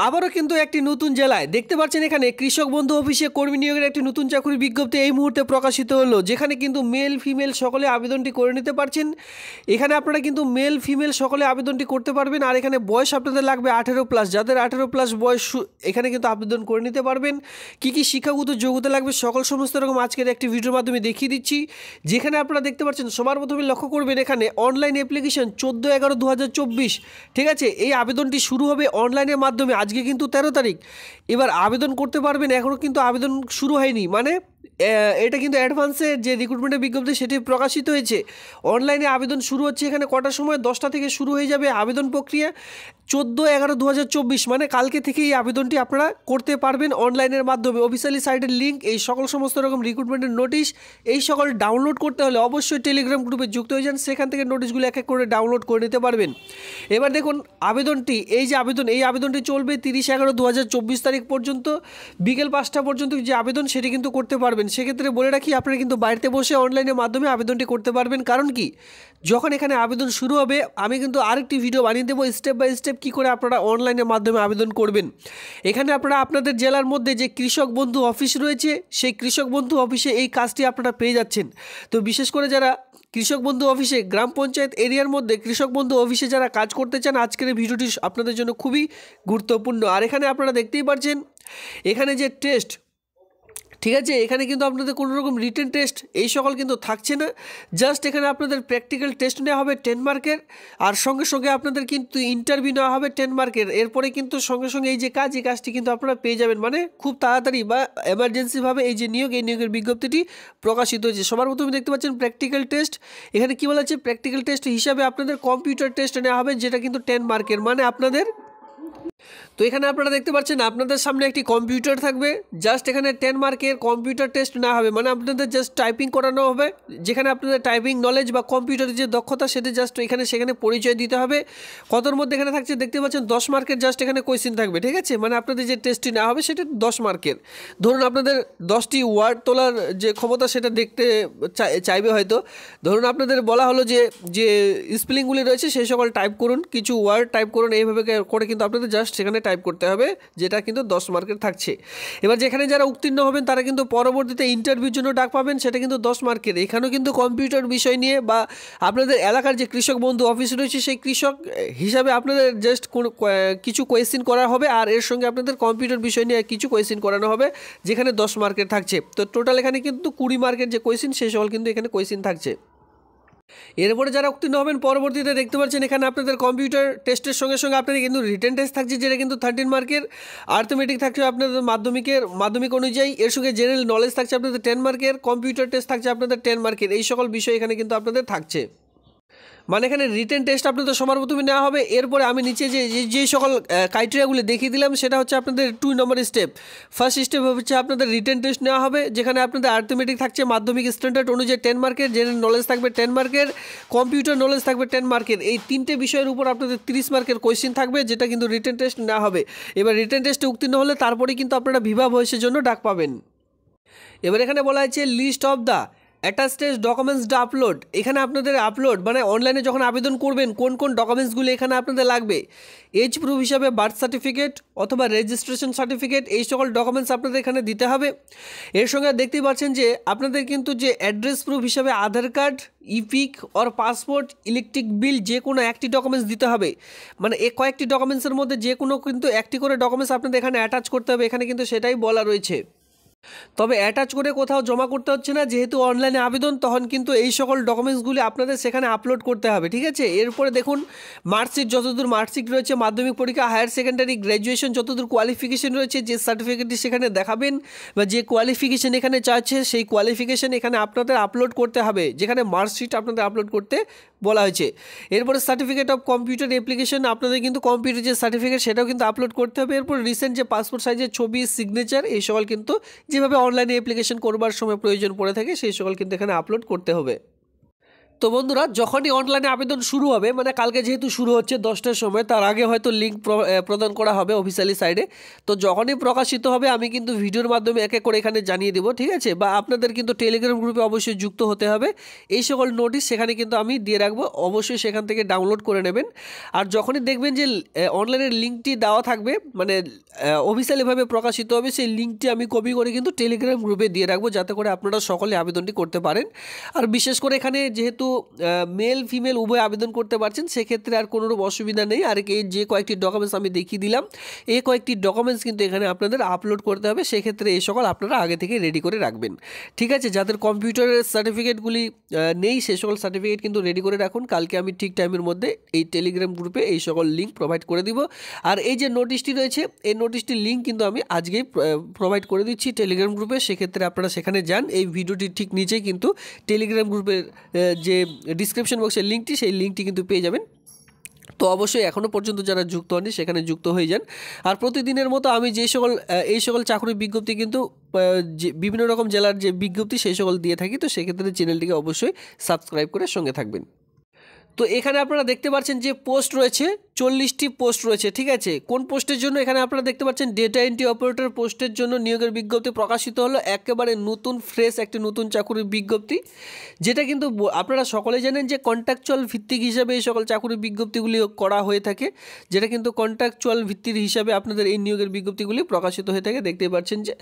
আবারও কিন্তু একটি নতুন জেলায় দেখতে পাচ্ছেন এখানে কৃষক বন্ধু অফিসে কর্মী নিয়োগের একটি নতুন চাকরির বিজ্ঞপ্তি এই মুহূর্তে প্রকাশিত হলো, যেখানে কিন্তু মেল ফিমেল সকলে আবেদনটি করে নিতে পারছেন। এখানে আপনারা কিন্তু মেল ফিমেল সকলে আবেদনটি করতে পারবেন। আর এখানে বয়স আপনাদের লাগবে 18+, যাদের 18+ বয়স এখানে কিন্তু আবেদন করে নিতে পারবেন। কি কি শিক্ষাগত যোগ্যতা লাগবে সমস্ত রকম আজকের একটি ভিডিওর মাধ্যমে দেখিয়ে দিচ্ছি। যেখানে আপনারা দেখতে পাচ্ছেন সবার প্রথমে লক্ষ্য করবেন এখানে অনলাইন অ্যাপ্লিকেশন 14/11/2024, ঠিক আছে। এই আবেদনটি শুরু হবে অনলাইনের মাধ্যমে। আজকে কিন্তু 13 তারিখ। এবার আবেদন করতে পারবেন, এখনও কিন্তু আবেদন শুরু হয়নি, মানে এটা কিন্তু অ্যাডভান্সে যে রিক্রুটমেন্টের বিজ্ঞপ্তি সেটি প্রকাশিত হয়েছে। অনলাইনে আবেদন শুরু হচ্ছে এখানে কটার সময়? 10টা থেকে শুরু হয়ে যাবে আবেদন প্রক্রিয়া। 14/11/2024 মানে কালকে থেকে এই আবেদনটি আপনারা করতে পারবেন অনলাইনের মাধ্যমে। অফিসিয়ালি সাইটের লিঙ্ক, এই সমস্ত রকম রিক্রুটমেন্টের নোটিশ এই সকল ডাউনলোড করতে হলে অবশ্যই টেলিগ্রাম গ্রুপে যুক্ত হয়ে যান, সেখান থেকে নোটিশগুলো এক এক করে ডাউনলোড করে নিতে পারবেন। এবার দেখুন আবেদনটি, এই আবেদনটি চলবে 30/11/2024 তারিখ পর্যন্ত, বিকেল 5টা পর্যন্ত যে আবেদন সেটি কিন্তু করতে পারবেন। সেক্ষেত্রে বলে রাখি আপনারা কিন্তু বাড়িতে বসে অনলাইনের মাধ্যমে আবেদনটি করতে পারবেন। কারণ কি, যখন এখানে আবেদন শুরু হবে আমি কিন্তু আরেকটি ভিডিও বানিয়ে দেবো স্টেপ বাই স্টেপ কী করে আপনারা অনলাইনের মাধ্যমে আবেদন করবেন। এখানে আপনারা আপনাদের জেলার মধ্যে যে কৃষক বন্ধু অফিস রয়েছে সেই কৃষক বন্ধু অফিসে এই কাজটি আপনারা পেয়ে যাচ্ছেন। তো বিশেষ করে যারা কৃষক বন্ধু অফিসে গ্রাম পঞ্চায়েত এরিয়ার মধ্যে কৃষক বন্ধু অফিসে যারা কাজ করতে চান, আজকের ভিডিওটি আপনাদের জন্য খুবই গুরুত্বপূর্ণ। আর এখানে আপনারা দেখতেই পাচ্ছেন এখানে যে টেস্ট, ঠিক আছে, এখানে কিন্তু আপনাদের কোনো রকম রিটেন টেস্ট এই সকল কিন্তু থাকছে না। জাস্ট এখানে আপনাদের প্র্যাকটিক্যাল টেস্ট নেওয়া হবে 10 মার্কের, আর সঙ্গে সঙ্গে আপনাদের কিন্তু ইন্টারভিউ নেওয়া হবে 10 মার্কের। এরপরে কিন্তু সঙ্গে সঙ্গে এই কাজটি কিন্তু আপনারা পেয়ে যাবেন, মানে খুব তাড়াতাড়ি বা এমার্জেন্সিভাবে এই নিয়োগের বিজ্ঞপ্তিটি প্রকাশিত হয়েছে। সবার প্রথমে দেখতে পাচ্ছেন প্র্যাকটিক্যাল টেস্ট। এখানে কী বলা হচ্ছে, প্র্যাকটিক্যাল টেস্ট হিসাবে আপনাদের কম্পিউটার টেস্ট নেওয়া হবে, যেটা কিন্তু 10 মার্কের, মানে আপনাদের। তো এখানে আপনারা দেখতে পাচ্ছেন আপনাদের সামনে একটি কম্পিউটার থাকবে, জাস্ট এখানে 10 মার্কের কম্পিউটার টেস্ট না হবে, মানে আপনাদের জাস্ট টাইপিং করানো হবে, যেখানে আপনাদের টাইপিং নলেজ বা কম্পিউটারের যে দক্ষতা সেটা জাস্ট সেখানে পরিচয় দিতে হবে। কতর মধ্যে এখানে থাকছে দেখতে পাচ্ছেন 10 মার্কের জাস্ট এখানে কোয়েশ্চেন থাকবে, ঠিক আছে। মানে আপনাদের যে টেস্টটি নেওয়া হবে সেটা 10 মার্কের। ধরুন আপনাদের 10টি ওয়ার্ড তোলার যে ক্ষমতা সেটা দেখতে চাইবে হয়তো। ধরুন আপনাদের বলা হলো যে স্পেলিংগুলি রয়েছে সেই সকল টাইপ করুন, কিছু ওয়ার্ড টাইপ করুন, এইভাবে করে কিন্তু আপনাদের জাস্ট সেখানে টাইপ করতে হবে, যেটা কিন্তু 10 মার্কের থাকছে। এবার যেখানে যারা উত্তীর্ণ হবেন তারা কিন্তু পরবর্তীতে ইন্টারভিউর জন্য ডাক পাবেন, সেটা কিন্তু 10 মার্কের। এখানেও কিন্তু কম্পিউটার বিষয় নিয়ে বা আপনাদের এলাকার যে কৃষক বন্ধু অফিস রয়েছে সেই কৃষক হিসাবে আপনাদের জাস্ট কিছু কোয়েশ্চেন করা হবে, আর এর সঙ্গে আপনাদের কম্পিউটার বিষয় নিয়ে কিছু কোয়েশ্চেন করানো হবে, যেখানে 10 মার্কের থাকছে। তো টোটাল এখানে কিন্তু 20 মার্কের যে কোয়েশ্চেন সেই সকল কিন্তু এখানে কোয়েশ্চেন থাকছে। এরপরে যারা উত্তীর্ণ হবেন পরবর্তীতে দেখতে পাচ্ছেন এখানে আপনাদের কম্পিউটার টেস্টের সঙ্গে সঙ্গে আপনাদের কিন্তু রিটেন টেস্ট থাকছে, যেটা কিন্তু 13 মার্কের। আর্থমেটিক থাকছে আপনাদের মাধ্যমিক অনুযায়ী, এর সঙ্গে জেনারেল নলেজ থাকছে আপনাদের 10 মার্কের, কম্পিউটার টেস্ট থাকছে আপনাদের 10 মার্কের। এই সকল বিষয় এখানে কিন্তু আপনাদের থাকছে, মানে এখানে রিটেন টেস্ট আপনাদের সবার প্রথমে নেওয়া হবে। এরপরে আমি নিচে যে সকল ক্রাইটেরিয়াগুলি দেখিয়ে দিলাম সেটা হচ্ছে আপনাদের 2 নম্বর স্টেপ। ফার্স্ট স্টেপ হচ্ছে আপনাদের রিটেন টেস্ট নেওয়া হবে, যেখানে আপনাদের আর্থমেটিক থাকছে মাধ্যমিক স্ট্যান্ডার্ড অনুযায়ী 10 মার্কের, জেনারেল নলেজ থাকবে 10 মার্কের, কম্পিউটার নলেজ থাকবে 10 মার্কের। এই 3টে বিষয়ের উপর আপনাদের 30 মার্কের কোয়েশ্চেন থাকবে, যেটা কিন্তু রিটেন টেস্ট নেওয়া হবে। এবার রিটেন টেস্টে উত্তীর্ণ হলে তারপরেই কিন্তু আপনারা বিভা ভয়েসের জন্য ডাক পাবেন। এবার এখানে বলা হয়েছে list of the attached documents upload. এখানে আপনাদের আপলোড মানে অনলাইনে যখন আবেদন করবেন কোন কোন ডকুমেন্টসগুলি এখানে আপনাদের লাগবে। এজ প্রুফ হিসাবে বার্থ সার্টিফিকেট অথবা রেজিস্ট্রেশন সার্টিফিকেট, এই সকল ডকুমেন্টস আপনাদের এখানে দিতে হবে। এর সঙ্গে দেখতেই পাচ্ছেন যে আপনাদের কিন্তু যে অ্যাড্রেস প্রুফ হিসাবে Aadhaar card, EPIC or passport, electric bill, যে কোনো একটি ডকুমেন্টস দিতে হবে। মানে এই কয়েকটি ডকুমেন্টসের মধ্যে যে কোনো কিন্তু একটি করে ডকুমেন্টস আপনাদের এখানে অ্যাটাচ করতে হবে, এখানে কিন্তু সেটাই বলা রয়েছে। তবে অ্যাটাচ করে কোথাও জমা করতে হচ্ছে না, যেহেতু অনলাইনে আবেদন, তখন কিন্তু এই সকল ডকুমেন্টসগুলি আপনাদের সেখানে আপলোড করতে হবে, ঠিক আছে। এরপরে দেখুন মার্কশিট, যতদূর মার্কশিট রয়েছে, মাধ্যমিক পরীক্ষা, হায়ার সেকেন্ডারি, গ্র্যাজুয়েশন, যতদূর কোয়ালিফিকেশন রয়েছে, যে সার্টিফিকেটটি সেখানে দেখাবেন বা যে কোয়ালিফিকেশন এখানে চাচ্ছে সেই কোয়ালিফিকেশন এখানে আপনাদের আপলোড করতে হবে, যেখানে মার্কশিট আপনাদের আপলোড করতে বলা হয়েছে। এরপরে সার্টিফিকেট অফ কম্পিউটার অ্যাপ্লিকেশন, আপনাদের কিন্তু কম্পিউটার যে সার্টিফিকেট সেটাও কিন্তু আপলোড করতে হবে। এরপর রিসেন্ট যে পাসপোর্ট সাইজের ছবি, সিগনেচার, এই সকল কিন্তু যেভাবে অনলাইনে অ্যাপ্লিকেশন করবার সময় প্রয়োজন পড়ে থাকে সেই সকল কিন্তু এখানে আপলোড করতে হবে। তো বন্ধুরা, যখনই অনলাইনে আবেদন শুরু হবে, মানে কালকে যেহেতু শুরু হচ্ছে 10টার সময়, তার আগে হয়তো লিঙ্ক প্রদান করা হবে অফিসিয়ালি সাইডে। তো যখনই প্রকাশিত হবে আমি কিন্তু ভিডিওর মাধ্যমে এক এক করে এখানে জানিয়ে দেবো, ঠিক আছে? বা আপনাদের কিন্তু টেলিগ্রাম গ্রুপে অবশ্যই যুক্ত হতে হবে। এই সকল নোটিশ সেখানে কিন্তু আমি দিয়ে রাখবো, অবশ্যই সেখান থেকে ডাউনলোড করে নেবেন। আর যখনই দেখবেন যে অনলাইনের লিঙ্কটি দেওয়া থাকবে, মানে অফিসিয়ালিভাবে প্রকাশিত হবে, সেই লিঙ্কটি আমি কপি করে কিন্তু টেলিগ্রাম গ্রুপে দিয়ে রাখবো, যাতে করে আপনারা সকলে আবেদনটি করতে পারেন। আর বিশেষ করে এখানে যেহেতু মেল ফিমেল উভয় আবেদন করতে পারছেন, সেক্ষেত্রে আর কোনো অসুবিধা নেই। আর এই যে কয়েকটি ডকুমেন্টস আমি দেখিয়ে দিলাম, এই কয়েকটি ডকুমেন্টস কিন্তু এখানে আপনাদের আপলোড করতে হবে। সেক্ষেত্রে এই সকল আপনারা আগে থেকে রেডি করে রাখবেন, ঠিক আছে? যাদের কম্পিউটারের সার্টিফিকেটগুলি নেই, সে সকল সার্টিফিকেট কিন্তু রেডি করে রাখুন। কালকে আমি ঠিক টাইমের মধ্যে এই টেলিগ্রাম গ্রুপে এই সকল লিঙ্ক প্রোভাইড করে দিব। আর এই যে নোটিশটি রয়েছে, এই নোটিশটির লিঙ্ক কিন্তু আমি আজকেই প্রোভাইড করে দিচ্ছি টেলিগ্রাম গ্রুপে। সেক্ষেত্রে আপনারা সেখানে যান, এই ভিডিওটির ঠিক নিচেই কিন্তু টেলিগ্রাম গ্রুপের যে ডিসক্রিপশন বক্সের লিঙ্কটি, সেই লিঙ্কটি কিন্তু পেয়ে যাবেন। তো অবশ্যই এখনও পর্যন্ত যারা যুক্ত হননি সেখানে যুক্ত হয়ে যান। আর প্রতিদিনের মতো আমি এই সকল চাকরির বিজ্ঞপ্তি কিন্তু যে বিভিন্ন রকম জেলার যে বিজ্ঞপ্তি সেই সকল দিয়ে থাকি। তো সেক্ষেত্রে চ্যানেলটিকে অবশ্যই সাবস্ক্রাইব করে সঙ্গে থাকবেন। তো এখানে আপনারা দেখতে পাচ্ছেন যে পোস্ট রয়েছে, 40টি পোস্ট রয়েছে, ঠিক আছে? কোন পোস্টের জন্য? এখানে আপনারা দেখতে পাচ্ছেন ডেটা এন্ট্রি অপারেটর পোস্টের জন্য নিয়োগের বিজ্ঞপ্তি প্রকাশিত হলো। একেবারে নতুন ফ্রেশ একটি নতুন চাকরির বিজ্ঞপ্তি, যেটা কিন্তু আপনারা সকলেই জানেন যে কন্ট্রাকচুয়াল ভিত্তিক হিসাবে এই সকল চাকরির বিজ্ঞপ্তিগুলি করা হয়ে থাকে, যেটা কিন্তু কন্ট্রাকচুয়াল ভিত্তির হিসাবে আপনাদের এই নিয়োগের বিজ্ঞপ্তিগুলি প্রকাশিত হয়ে থাকে, দেখতেই পাচ্ছেন যে।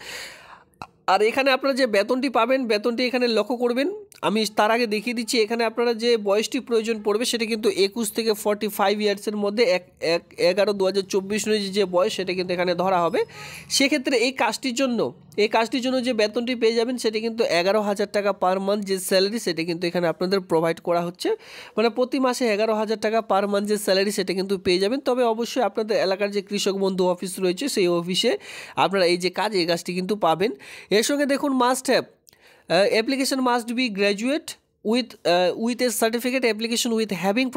আর এখানে আপনারা যে বেতনটি পাবেন, বেতনটি এখানে লক্ষ্য করবেন। আমি তার আগে দেখিয়ে দিচ্ছি, এখানে আপনারা যে বয়সটি প্রয়োজন পড়বে সেটা কিন্তু 21 থেকে 45 ইয়ার্সের মধ্যে 1/11/2024 অনুযায়ী যে বয়স, সেটা কিন্তু এখানে ধরা হবে। সেক্ষেত্রে এই কাজটির জন্য যে বেতনটি পেয়ে যাবেন, সেটা কিন্তু 11,000 টাকা পার মান্থ যে স্যালারি, সেটা কিন্তু এখানে আপনাদের প্রোভাইড করা হচ্ছে। মানে প্রতি মাসে 11,000 টাকা পার মান্থ যে স্যালারি, সেটা কিন্তু পেয়ে যাবেন। তবে অবশ্যই আপনাদের এলাকার যে কৃষক বন্ধু অফিস রয়েছে, সেই অফিসে আপনারা এই কাজটি কিন্তু পাবেন। এর সঙ্গে দেখুন must have application must be graduate with a certificate application with having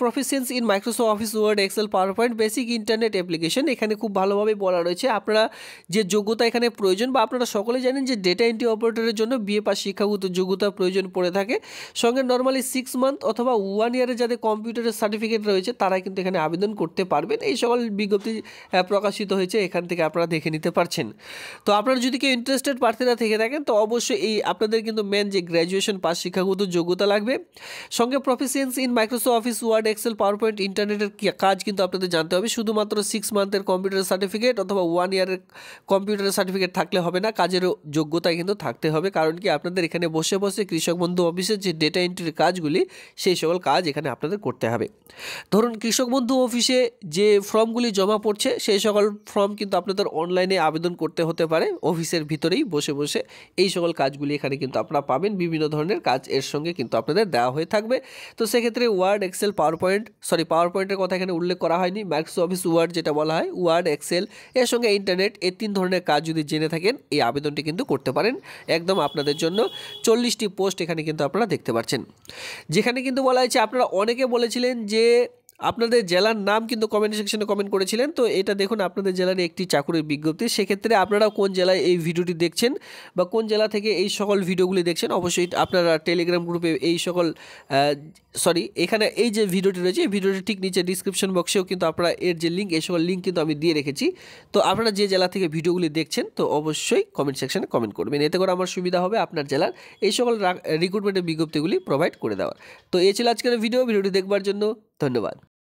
proficiency in Microsoft Office Word Excel PowerPoint basic internet application. এখানে খুব ভালোভাবে বলা রয়েছে আপনারা যে যোগ্যতা এখানে প্রয়োজন, বা আপনারা সকলে জানেন যে ডেটা এন্ট্রি অপারেটরের জন্য বিএ পাস শিক্ষাগত যোগ্যতা প্রয়োজন পড়ে থাকে। সঙ্গে নর্মালি 6 মান্থ অথবা 1 ইয়ারের যাদের কম্পিউটারের সার্টিফিকেট রয়েছে, তারা কিন্তু এখানে আবেদন করতে পারবেন। এই সকল বিজ্ঞপ্তি প্রকাশিত হয়েছে, এখান থেকে আপনারা দেখে নিতে পারছেন। তো আপনারা যদি কেউ ইন্টারেস্টেড প্রার্থীরা থেকে থাকেন, তো অবশ্যই আপনাদের কিন্তু মেন যে গ্র্যাজুয়েশন পাস শিক্ষাগত যোগ্যতা লাগবে। সঙ্গে proficiency in Microsoft Office Word Excel PowerPoint ইন্টারনেটের কাজ কিন্তু আপনাদের জানতে হবে। শুধুমাত্র 6 মান্থের কম্পিউটার সার্টিফিকেট অথবা 1 ইয়ারের কম্পিউটার সার্টিফিকেট থাকলে হবে না, কাজেরও যোগ্যতা কিন্তু থাকতে হবে। কারণ কি, আপনাদের এখানে বসে বসে কৃষক বন্ধু অফিসের যে ডেটা এন্ট্রির কাজগুলি, সেই সকল কাজ এখানে আপনাদের করতে হবে। ধরুন কৃষক বন্ধু অফিসে যে ফর্মগুলি জমা পড়ছে, সেই সকল ফর্ম কিন্তু আপনাদের অনলাইনে আবেদন করতে হতে পারে, অফিসের ভিতরেই বসে বসে এই সকল কাজগুলি এখানে কিন্তু আপনারা পাবেন। বিভিন্ন ধরনের কাজ এর সঙ্গে কিন্তু আপনাদের দেওয়া হয়ে থাকবে। তো সেক্ষেত্রে ওয়ার্ড এক্সেল পাওয়ারপয়েন্টের কথা এখানে উল্লেখ করা হয়নি। মাইক্রোসফট অফিস ওয়ার্ড যেটা বলা হয়, ওয়ার্ড এক্সেল এর সঙ্গে ইন্টারনেট, এই 3 ধরনের কাজ যদি জেনে থাকেন, এই আবেদনটি কিন্তু করতে পারেন একদম আপনাদের জন্য। 40টি পোস্ট এখানে কিন্তু আপনারা দেখতে পাচ্ছেন, যেখানে কিন্তু বলা হয়েছে, আপনারা অনেকে বলেছিলেন যে আপনাদের জেলার নাম কিন্তু কমেন্ট সেকশনে কমেন্ট করেছিলেন। তো এটা দেখুন আপনাদের জেলার একটি চাকরির বিজ্ঞপ্তি। সেক্ষেত্রে আপনারা কোন জেলায় এই ভিডিওটি দেখছেন বা কোন জেলা থেকে এই সকল ভিডিওগুলি দেখছেন, অবশ্যই আপনারা টেলিগ্রাম গ্রুপে এই সকল এখানে এই যে ভিডিওটি রয়েছে, এই ভিডিওটি ঠিক নিচে ডিসক্রিপশন বক্সেও কিন্তু আপনারা এর যে লিঙ্ক, এই সকল লিঙ্ক কিন্তু আমি দিয়ে রেখেছি। তো আপনারা যে জেলা থেকে ভিডিওগুলি দেখছেন, তো অবশ্যই কমেন্ট সেকশনে কমেন্ট করবেন, এতে করে আমার সুবিধা হবে আপনার জেলার এই সকল রিক্রুটমেন্টের বিজ্ঞপ্তিগুলি প্রোভাইড করে দেওয়ার। তো এই ছিল আজকের ভিডিওটি দেখবার জন্য ধন্যবাদ।